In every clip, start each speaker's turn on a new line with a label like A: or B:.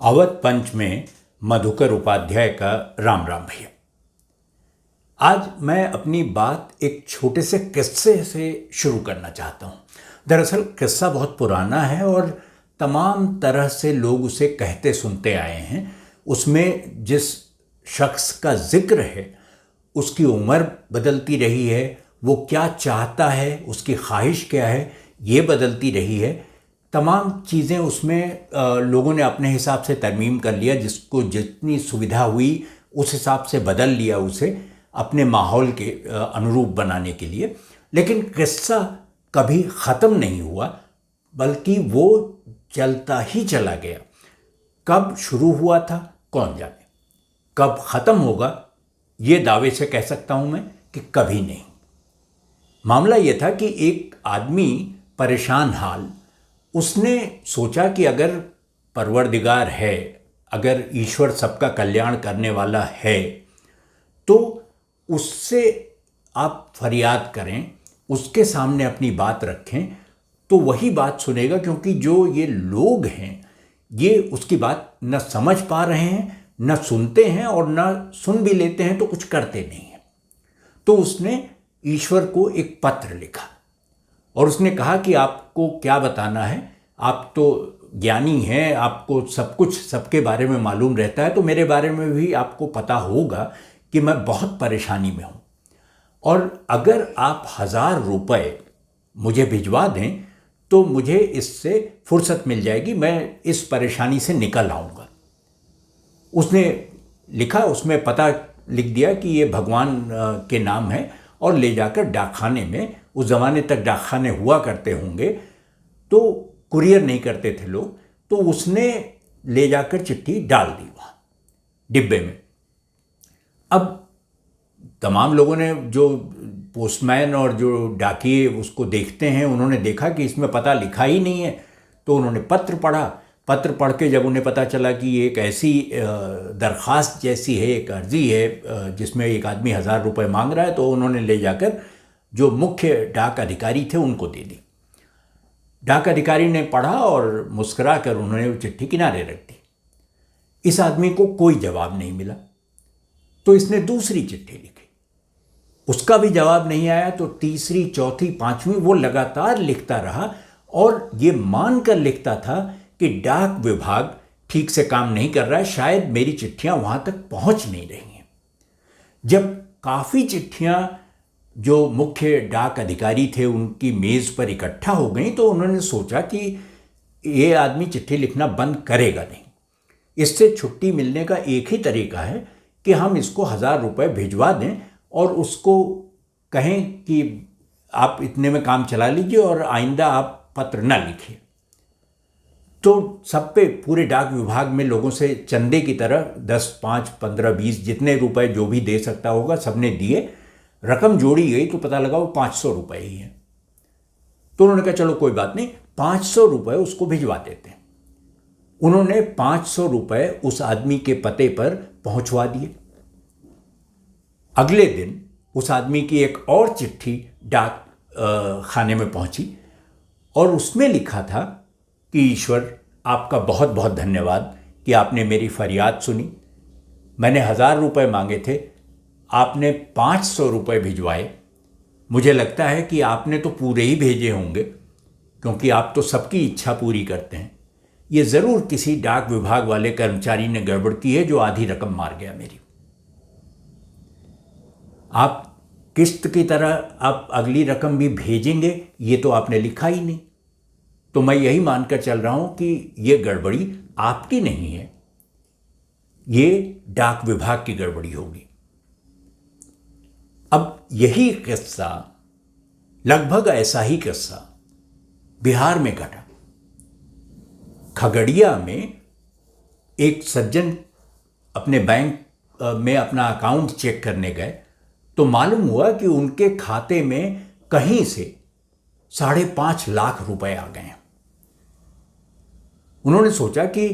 A: अवध पंच में मधुकर उपाध्याय का राम राम भैया। आज मैं अपनी बात एक छोटे से किस्से से शुरू करना चाहता हूँ। दरअसल किस्सा बहुत पुराना है और तमाम तरह से लोग उसे कहते सुनते आए हैं। उसमें जिस शख्स का जिक्र है उसकी उम्र बदलती रही है, वो क्या चाहता है, उसकी ख्वाहिश क्या है, ये बदलती रही है। तमाम चीज़ें उसमें लोगों ने अपने हिसाब से तरमीम कर लिया, जिसको जितनी सुविधा हुई उस हिसाब से बदल लिया उसे अपने माहौल के अनुरूप बनाने के लिए। लेकिन किस्सा कभी ख़त्म नहीं हुआ, बल्कि वो चलता ही चला गया। कब शुरू हुआ था कौन जाने, कब ख़त्म होगा ये दावे से कह सकता हूँ मैं कि कभी नहीं। मामला ये था कि एक आदमी परेशान हाल, उसने सोचा कि अगर परवरदिगार है, अगर ईश्वर सबका कल्याण करने वाला है, तो उससे आप फरियाद करें, उसके सामने अपनी बात रखें तो वही बात सुनेगा। क्योंकि जो ये लोग हैं ये उसकी बात न समझ पा रहे हैं, न सुनते हैं, और न सुन भी लेते हैं तो कुछ करते नहीं हैं। तो उसने ईश्वर को एक पत्र लिखा और उसने कहा कि आपको क्या बताना है, आप तो ज्ञानी हैं, आपको सब कुछ सबके बारे में मालूम रहता है, तो मेरे बारे में भी आपको पता होगा कि मैं बहुत परेशानी में हूँ, और अगर आप 1000 रुपये मुझे भिजवा दें तो मुझे इससे फुर्सत मिल जाएगी, मैं इस परेशानी से निकल आऊँगा। उसने लिखा, उसमें पता लिख दिया कि ये भगवान के नाम है, और ले जाकर डाकखाने में, उस ज़माने तक डाकखाने हुआ करते होंगे तो कुरियर नहीं करते थे लोग, तो उसने ले जाकर चिट्ठी डाल दी वहाँ डिब्बे में। अब तमाम लोगों ने, जो पोस्टमैन और जो डाकिए उसको देखते हैं, उन्होंने देखा कि इसमें पता लिखा ही नहीं है, तो उन्होंने पत्र पढ़ा। पत्र पढ़ के जब उन्हें पता चला कि ये एक ऐसी दरख्वास्त जैसी है, एक अर्जी है जिसमें एक आदमी 1000 रुपये मांग रहा है, तो उन्होंने ले जाकर जो मुख्य डाक अधिकारी थे उनको दे दी। डाक अधिकारी ने पढ़ा और मुस्कुरा कर उन्होंने वो चिट्ठी किनारे रख दी। इस आदमी को कोई जवाब नहीं मिला, तो इसने दूसरी चिट्ठी लिखी, उसका भी जवाब नहीं आया। तो तीसरी, चौथी, पांचवी वो लगातार लिखता रहा, और ये मानकर लिखता था कि डाक विभाग ठीक से काम नहीं कर रहा है, शायद मेरी चिट्ठियां वहां तक पहुंच नहीं रही हैं। जब काफ़ी चिट्ठियां जो मुख्य डाक अधिकारी थे उनकी मेज़ पर इकट्ठा हो गई, तो उन्होंने सोचा कि ये आदमी चिट्ठी लिखना बंद करेगा नहीं, इससे छुट्टी मिलने का एक ही तरीका है कि हम इसको 1000 रुपये भिजवा दें और उसको कहें कि आप इतने में काम चला लीजिए और आइंदा आप पत्र न लिखिए। तो सब पे, पूरे डाक विभाग में लोगों से चंदे की तरह 10, 5, 15, 20 जितने रुपए जो भी दे सकता होगा सबने दिए। रकम जोड़ी गई तो पता लगा वो 500 रुपये ही है। तो उन्होंने कहा चलो कोई बात नहीं, 500 रुपये उसको भिजवा देते हैं। उन्होंने 500 रुपये उस आदमी के पते पर पहुंचवा दिए। अगले दिन उस आदमी की एक और चिट्ठी डाक खाने में पहुंची, और उसमें लिखा था कि ईश्वर आपका बहुत बहुत धन्यवाद कि आपने मेरी फरियाद सुनी। मैंने 1000 रुपये मांगे थे, आपने 500 रुपये भिजवाए। मुझे लगता है कि आपने तो पूरे ही भेजे होंगे, क्योंकि आप तो सबकी इच्छा पूरी करते हैं। ये ज़रूर किसी डाक विभाग वाले कर्मचारी ने गड़बड़ की है जो आधी रकम मार गया मेरी। आप किस्त की तरह आप अगली रकम भी भेजेंगे, ये तो आपने लिखा ही नहीं। तो मैं यही मानकर चल रहा हूं कि ये गड़बड़ी आपकी नहीं है, ये डाक विभाग की गड़बड़ी होगी। अब यही किस्सा, लगभग ऐसा ही किस्सा बिहार में घटा। खगड़िया में एक सज्जन अपने बैंक में अपना अकाउंट चेक करने गए, तो मालूम हुआ कि उनके खाते में कहीं से 5.5 लाख रुपए आ गए हैं। उन्होंने सोचा कि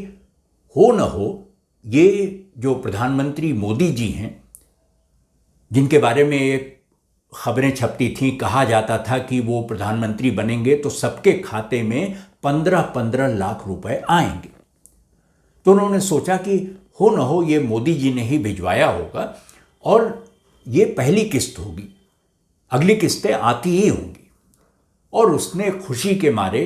A: हो न हो, ये जो प्रधानमंत्री मोदी जी हैं, जिनके बारे में एक खबरें छपती थीं, कहा जाता था कि वो प्रधानमंत्री बनेंगे तो सबके खाते में 15-15 लाख रुपए आएंगे। तो उन्होंने सोचा कि हो न हो ये मोदी जी ने ही भिजवाया होगा और ये पहली किस्त होगी, अगली किस्तें आती ही होंगी। और उसने खुशी के मारे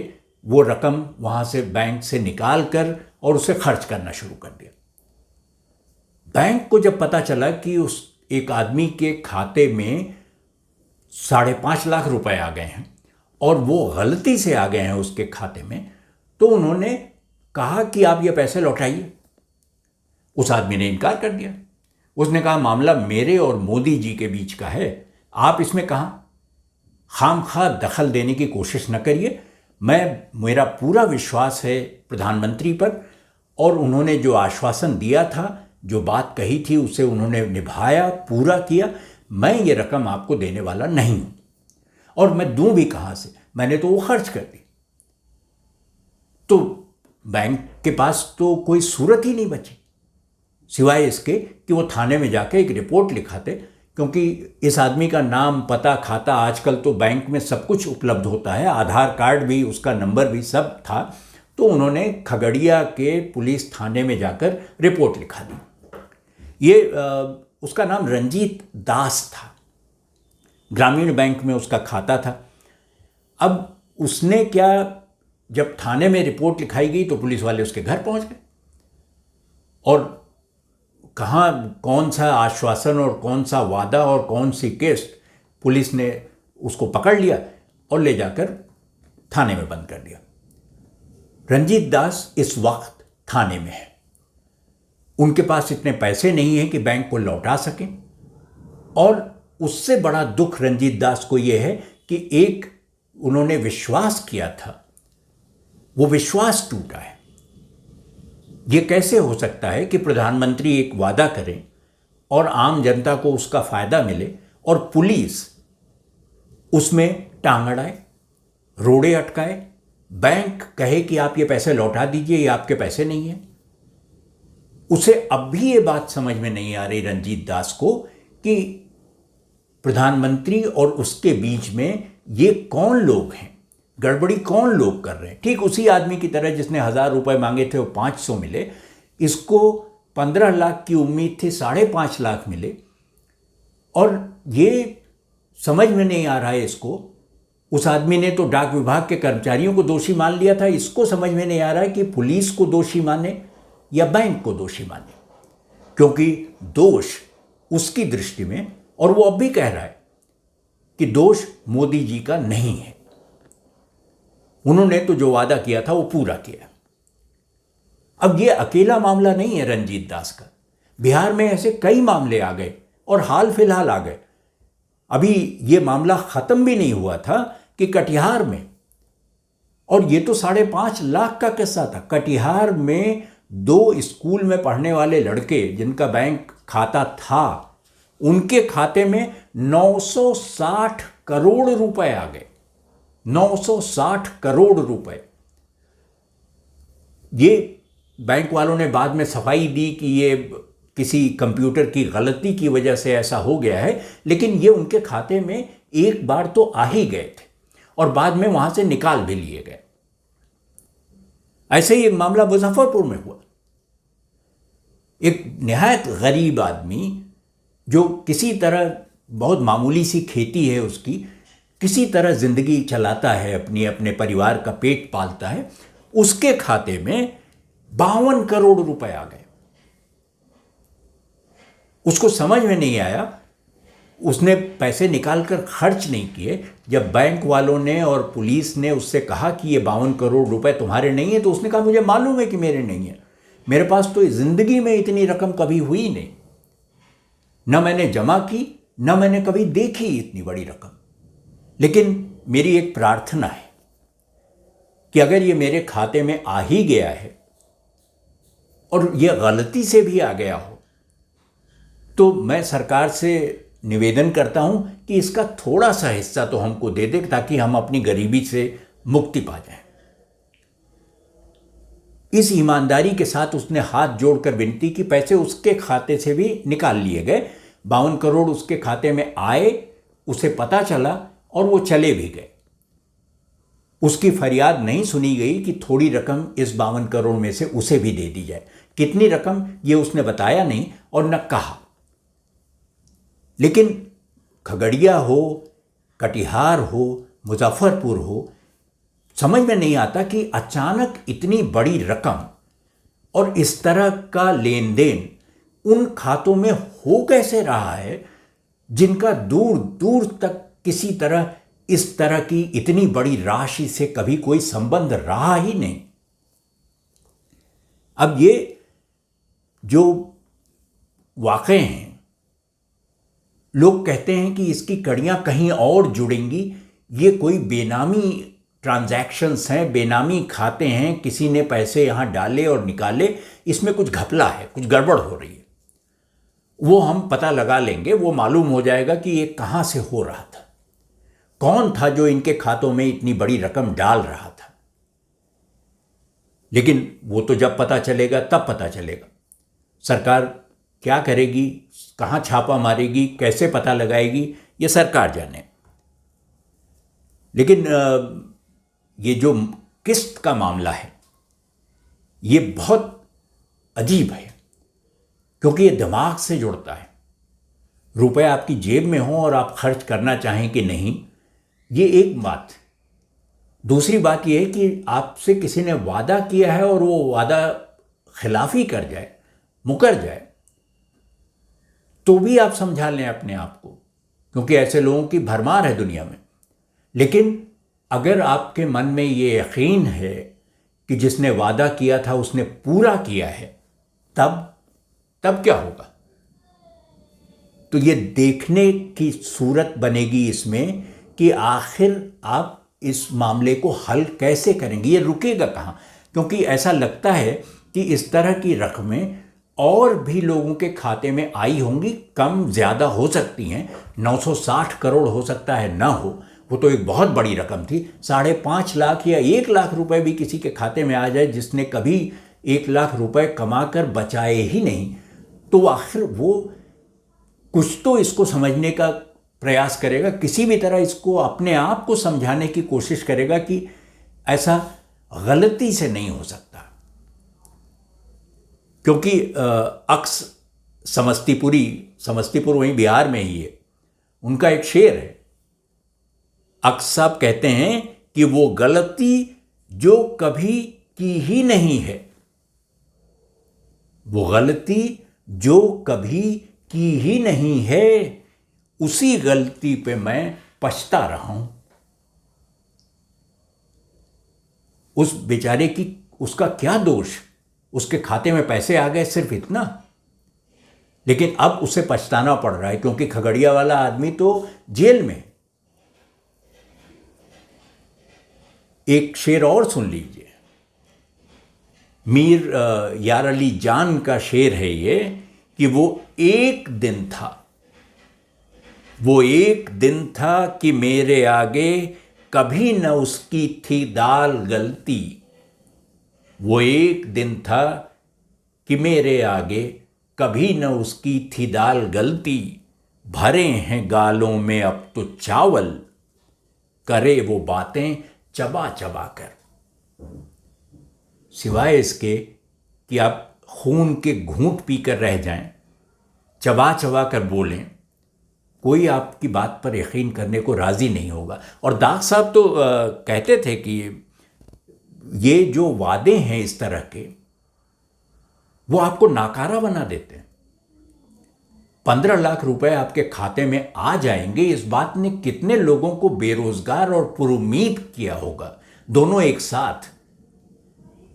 A: वो रकम वहाँ से बैंक से निकाल कर और उसे खर्च करना शुरू कर दिया। बैंक को जब पता चला कि उस एक आदमी के खाते में 5.5 लाख रुपए आ गए हैं और वो गलती से आ गए हैं उसके खाते में, तो उन्होंने कहा कि आप ये पैसे लौटाइए। उस आदमी ने इनकार कर दिया। उसने कहा मामला मेरे और मोदी जी के बीच का है, आप इसमें कहाँ खामखा दखल देने की कोशिश न करिए। मेरा पूरा विश्वास है प्रधानमंत्री पर, और उन्होंने जो आश्वासन दिया था, जो बात कही थी, उसे उन्होंने निभाया, पूरा किया। मैं ये रकम आपको देने वाला नहीं हूं, और मैं दूं भी कहां से, मैंने तो वो खर्च कर दी। तो बैंक के पास तो कोई सूरत ही नहीं बची सिवाय इसके कि वो थाने में जाके एक रिपोर्ट लिखाते, क्योंकि इस आदमी का नाम, पता, खाता, आजकल तो बैंक में सब कुछ उपलब्ध होता है, आधार कार्ड भी, उसका नंबर भी सब था। तो उन्होंने खगड़िया के पुलिस थाने में जाकर रिपोर्ट लिखा दी। ये उसका नाम रंजीत दास था, ग्रामीण बैंक में उसका खाता था। अब उसने क्या, जब थाने में रिपोर्ट लिखाई गई तो पुलिस वाले उसके घर पहुंच गए और कहाँ कौन सा आश्वासन और कौन सा वादा और कौन सी किस्त, पुलिस ने उसको पकड़ लिया और ले जाकर थाने में बंद कर दिया। रंजीत दास इस वक्त थाने में है। उनके पास इतने पैसे नहीं हैं कि बैंक को लौटा सकें, और उससे बड़ा दुख रंजीत दास को यह है कि एक उन्होंने विश्वास किया था, वो विश्वास टूटा है। ये कैसे हो सकता है कि प्रधानमंत्री एक वादा करें और आम जनता को उसका फायदा मिले और पुलिस उसमें टांग अड़ाए, रोड़े अटकाए, बैंक कहे कि आप ये पैसे लौटा दीजिए, ये आपके पैसे नहीं हैं। उसे अब भी ये बात समझ में नहीं आ रही रंजीत दास को कि प्रधानमंत्री और उसके बीच में ये कौन लोग हैं, गड़बड़ी कौन लोग कर रहे हैं। ठीक उसी आदमी की तरह जिसने 1000 रुपए मांगे थे वो 500 मिले, इसको 15 लाख की उम्मीद थी, 5.5 लाख मिले। और ये समझ में नहीं आ रहा है इसको। उस आदमी ने तो डाक विभाग के कर्मचारियों को दोषी मान लिया था, इसको समझ में नहीं आ रहा है कि पुलिस को दोषी माने या बैंक को दोषी माने, क्योंकि दोष उसकी दृष्टि में, और वो अब भी कह रहा है कि दोष मोदी जी का नहीं है। उन्होंने तो जो वादा किया था वो पूरा किया। अब ये अकेला मामला नहीं है रंजीत दास का, बिहार में ऐसे कई मामले आ गए और हाल फिलहाल आ गए। अभी ये मामला खत्म भी नहीं हुआ था कि कटिहार में, और ये तो 5.5 लाख का किस्सा था। कटिहार में 2 स्कूल में पढ़ने वाले लड़के जिनका बैंक खाता था, उनके खाते में 960 करोड़ रुपए आ गए। 960 करोड़ रुपए। ये बैंक वालों ने बाद में सफाई दी कि ये किसी कंप्यूटर की गलती की वजह से ऐसा हो गया है, लेकिन ये उनके खाते में एक बार तो आ ही गए थे और बाद में वहां से निकाल भी लिए गए। ऐसे ही एक मामला मुजफ्फरपुर में हुआ। एक निहायत गरीब आदमी जो किसी तरह, बहुत मामूली सी खेती है उसकी, किसी तरह जिंदगी चलाता है, अपने परिवार का पेट पालता है, उसके खाते में 52 करोड़ रुपए आ गए। उसको समझ में नहीं आया, उसने पैसे निकालकर खर्च नहीं किए। जब बैंक वालों ने और पुलिस ने उससे कहा कि ये 52 करोड़ रुपए तुम्हारे नहीं है, तो उसने कहा मुझे मालूम है कि मेरे नहीं है, मेरे पास तो जिंदगी में इतनी रकम कभी हुई नहीं, न मैंने जमा की, न मैंने कभी देखी इतनी बड़ी रकम। लेकिन मेरी एक प्रार्थना है कि अगर ये मेरे खाते में आ ही गया है और ये गलती से भी आ गया हो, तो मैं सरकार से निवेदन करता हूं कि इसका थोड़ा सा हिस्सा तो हमको दे दे, ताकि हम अपनी गरीबी से मुक्ति पा जाएं। इस ईमानदारी के साथ उसने हाथ जोड़कर विनती की। पैसे उसके खाते से भी निकाल लिए गए, 52 करोड़ उसके खाते में आए, उसे पता चला और वो चले भी गए। उसकी फरियाद नहीं सुनी गई कि थोड़ी रकम इस 52 करोड़ में से उसे भी दे दी जाए। कितनी रकम ये उसने बताया नहीं और न कहा। लेकिन खगड़िया हो, कटिहार हो, मुजफ्फरपुर हो, समझ में नहीं आता कि अचानक इतनी बड़ी रकम और इस तरह का लेन देन उन खातों में हो कैसे रहा है जिनका दूर दूर तक किसी तरह इस तरह की इतनी बड़ी राशि से कभी कोई संबंध रहा ही नहीं। अब ये जो वाक़े हैं, लोग कहते हैं कि इसकी कड़ियां कहीं और जुड़ेंगी, ये कोई बेनामी ट्रांजैक्शंस हैं, बेनामी खाते हैं, किसी ने पैसे यहां डाले और निकाले, इसमें कुछ घपला है, कुछ गड़बड़ हो रही है। वो हम पता लगा लेंगे, वो मालूम हो जाएगा कि ये कहां से हो रहा था, कौन था जो इनके खातों में इतनी बड़ी रकम डाल रहा था। लेकिन वो तो जब पता चलेगा तब पता चलेगा। सरकार क्या करेगी, कहां छापा मारेगी, कैसे पता लगाएगी, ये सरकार जाने। लेकिन ये जो किस्त का मामला है ये बहुत अजीब है, क्योंकि ये दिमाग से जुड़ता है। रुपए आपकी जेब में हो और आप खर्च करना चाहें कि नहीं, ये एक बात। दूसरी बात यह है कि आपसे किसी ने वादा किया है और वो वादा खिलाफी कर जाए, मुकर जाए, तो भी आप समझा लें अपने आप को, क्योंकि ऐसे लोगों की भरमार है दुनिया में। लेकिन अगर आपके मन में ये यकीन है कि जिसने वादा किया था उसने पूरा किया है, तब क्या होगा? तो ये देखने की सूरत बनेगी इसमें कि आखिर आप इस मामले को हल कैसे करेंगे, ये रुकेगा कहाँ? क्योंकि ऐसा लगता है कि इस तरह की रकमें और भी लोगों के खाते में आई होंगी, कम ज़्यादा हो सकती हैं। 960 करोड़ हो सकता है ना हो, वो तो एक बहुत बड़ी रकम थी। 5.5 लाख या 1 लाख रुपए भी किसी के खाते में आ जाए जिसने कभी 1 लाख रुपए कमाकर बचाए ही नहीं, तो आखिर वो कुछ तो इसको समझने का प्रयास करेगा, किसी भी तरह इसको अपने आप को समझाने की कोशिश करेगा कि ऐसा गलती से नहीं हो सकता। क्योंकि अक्स समस्तीपुर वहीं बिहार में ही है, उनका एक शेर है। अक्स साहब कहते हैं कि वो गलती जो कभी की ही नहीं है, वो गलती जो कभी की ही नहीं है, उसी गलती पे मैं पछता रहा हूं। उस बेचारे की, उसका क्या दोष? उसके खाते में पैसे आ गए, सिर्फ इतना। लेकिन अब उसे पछताना पड़ रहा है, क्योंकि खगड़िया वाला आदमी तो जेल में। एक शेर और सुन लीजिए, मीर यार अली जान का शेर है ये, कि वो एक दिन था कि मेरे आगे कभी न उसकी थी दाल गलती। वो एक दिन था कि मेरे आगे कभी न उसकी थी दाल गलती। भरे हैं गालों में अब तो चावल, करे वो बातें चबा चबा कर। सिवाय इसके कि आप खून के घूंट पीकर रह जाएं, चबा चबा कर बोलें, कोई आपकी बात पर यकीन करने को राजी नहीं होगा। और दाग साहब तो कहते थे कि ये जो वादे हैं इस तरह के, वो आपको नाकारा बना देते हैं। 15 लाख रुपए आपके खाते में आ जाएंगे, इस बात ने कितने लोगों को बेरोजगार और पुरुमीद किया होगा, दोनों एक साथ,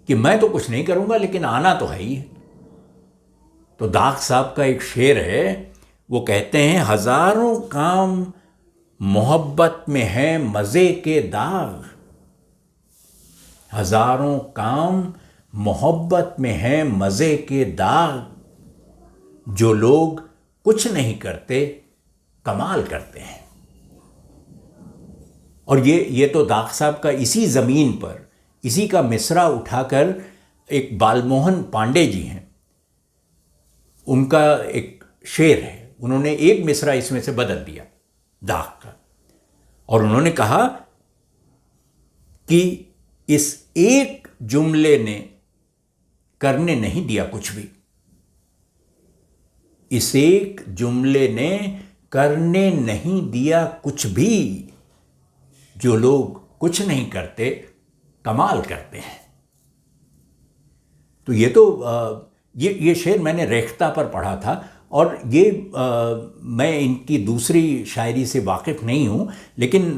A: कि मैं तो कुछ नहीं करूंगा लेकिन आना तो है ही। तो दाग साहब का एक शेर है, वो कहते हैं, हजारों काम मोहब्बत में है मजे के दाग। हजारों काम मोहब्बत में है मजे के दाग। जो लोग कुछ नहीं करते कमाल करते हैं। और ये तो दाग साहब का इसी जमीन पर, इसी का मिसरा उठाकर एक बालमोहन पांडे जी हैं, उनका एक शेर है, उन्होंने एक मिसरा इसमें से बदल दिया दाग का, और उन्होंने कहा कि इस एक जुमले ने करने नहीं दिया कुछ भी। इस एक जुमले ने करने नहीं दिया कुछ भी। जो लोग कुछ नहीं करते कमाल करते हैं। तो ये शेर मैंने रेख्ता पर पढ़ा था, और ये मैं इनकी दूसरी शायरी से वाकिफ़ नहीं हूँ, लेकिन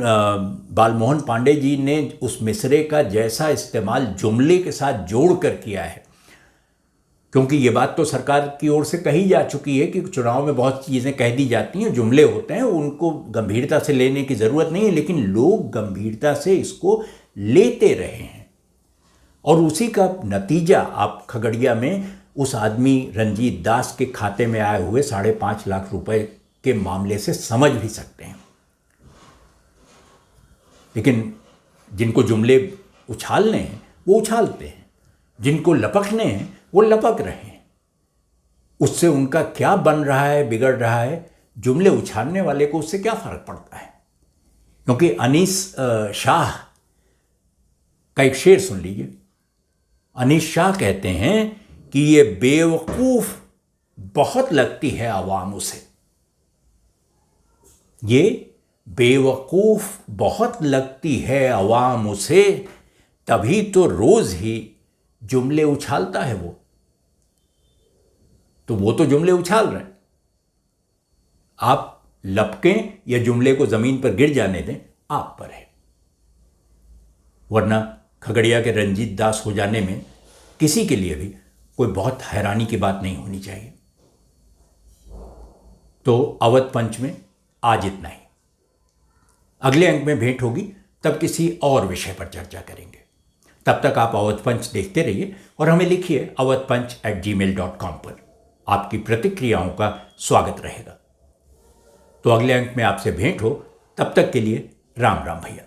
A: बालमोहन पांडे जी ने उस मिसरे का जैसा इस्तेमाल जुमले के साथ जोड़ कर किया है, क्योंकि ये बात तो सरकार की ओर से कही जा चुकी है कि चुनाव में बहुत चीज़ें कह दी जाती हैं, जुमले होते हैं, उनको गंभीरता से लेने की ज़रूरत नहीं है, लेकिन लोग गंभीरता से इसको लेते रहे हैं। और उसी का नतीजा आप खगड़िया में उस आदमी रंजीत दास के खाते में आए हुए 5.5 लाख रुपए के मामले से समझ भी सकते हैं। लेकिन जिनको जुमले उछालने हैं वो उछालते हैं, जिनको लपकने हैं वो लपक रहे हैं। उससे उनका क्या बन रहा है, बिगड़ रहा है, जुमले उछालने वाले को उससे क्या फ़र्क पड़ता है। क्योंकि अनीस शाह का एक शेर सुन लीजिए। अनीस शाह कहते हैं कि ये बेवकूफ़ बहुत लगती है आवाम उसे। ये बेवकूफ़ बहुत लगती है आवाम उसे, तभी तो रोज़ ही जुमले उछालता है वो। तो वो तो जुमले उछाल रहे हैं, आप लपकें या जुमले को ज़मीन पर गिर जाने दें, आप पर है। वरना खगड़िया के रंजीत दास हो जाने में किसी के लिए भी कोई बहुत हैरानी की बात नहीं होनी चाहिए। तो अवध पंच में आज इतना ही। अगले अंक में भेंट होगी, तब किसी और विषय पर चर्चा करेंगे। तब तक आप अवध पंच देखते रहिए और हमें लिखिए awadhpanch@gmail.com पर। आपकी प्रतिक्रियाओं का स्वागत रहेगा। तो अगले अंक में आपसे भेंट हो, तब तक के लिए राम राम भैया।